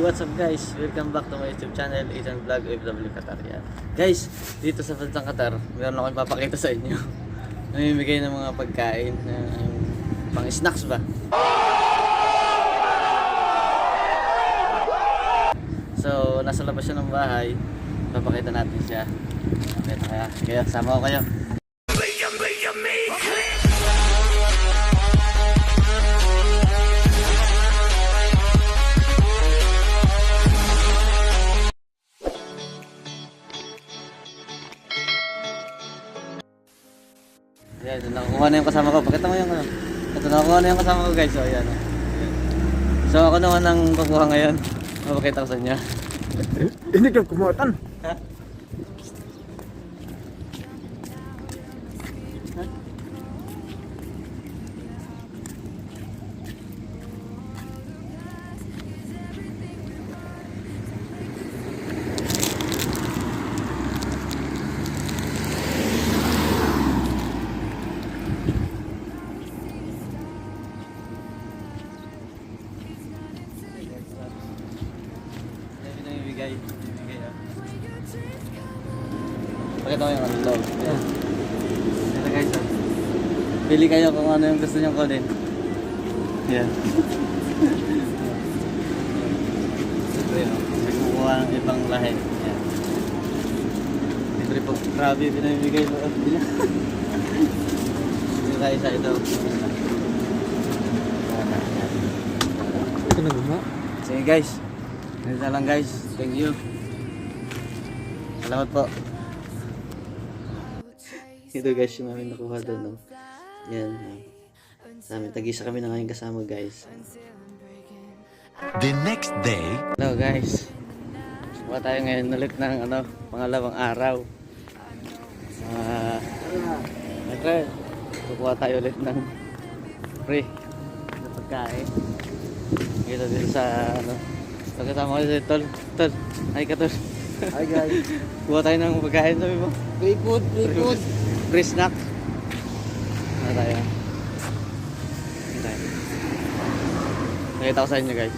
What's up guys? Welcome back to my YouTube channel, Ethan Vlog OFW Qatar. Yan. Guys, dito sa bansang Qatar, meron akong ipapakita sa inyo. Namimigay ng mga pagkain, pang snacks ba? So, nasa labas siya ng bahay. Papakita natin siya. Kaya sama ko kayo. Ayan, nakukuha na yung kasama ko. Pakita mo yung ano. Ito, nakukuha na yung kasama ko guys. So, ayan. So, ako naman ang kukuha ngayon. Mapakita ko sa inyo. Ini kan kumuatan. Ha? Ibigay pakita ko yung ano loob. Ayan. Ito guys, pili kayo kung ano yung gusto nyo kunin. Ayan. Ito yun, may kukuha ng ibang lahi. Ayan. Libre po, grabe pinamimigay mo. Ito tayo sa ito. Ito na gumawa. Sige guys, ganito lang guys. Thank you. Salamat po. Ito guys, yung namin nakuha doon. No? Yan. Tag-isa kami na ngayon kasama guys. The next day. Hello guys. Kuha tayo ngayon ulit ng pangalawang araw. Siyempre, kukuha tayo ulit ng free na pagkain. Dito din sa pagkasama ko si Tol. Tol, hi ka Tol. Hi guys. Kuha tayo ng pagkain, sabi mo. Free food, free food. Free snack. Ano tayo? Nakita ko sa inyo guys.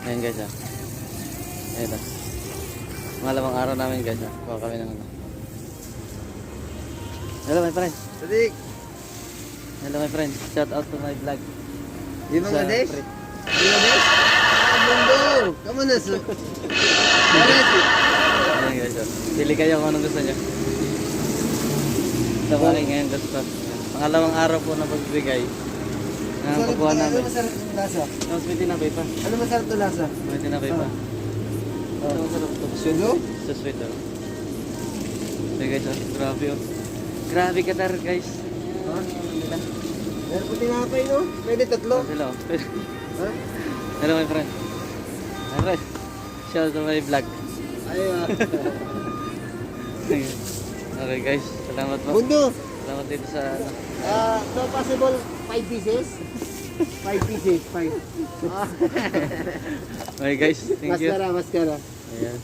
Ayan guys Ayan Malawang araw namin guys Kuha kami ng Hello my friend. Sadik. Hello my friend. Shout out to my vlog. Di ba Des? Di ba Des? Mundo. Kamu na su. Ayan guys Pili kayo kung anong gusto nyo. Ito ko rin ngayon gusto. Pangalawang araw po na pagbigay. Ang pagkuha namin. Ano masarap yung lasa? Mas may tinapay pa. Ano masarap yung lasa? May tinapay pa. Ito masarap ito. Sugo? Sa sweet So guys grabe Grabe Qatar guys. Meron po tinapay no? Pwede tatlo. Hello. Ha? Hello my friend. My friend. Shout out to my vlog. Ayun. Okay guys, salamat po. Mundo. Salamat dito sa So possible 5 pieces? 5 pieces, 5. Okay guys, thank you. Maskara. Ayan.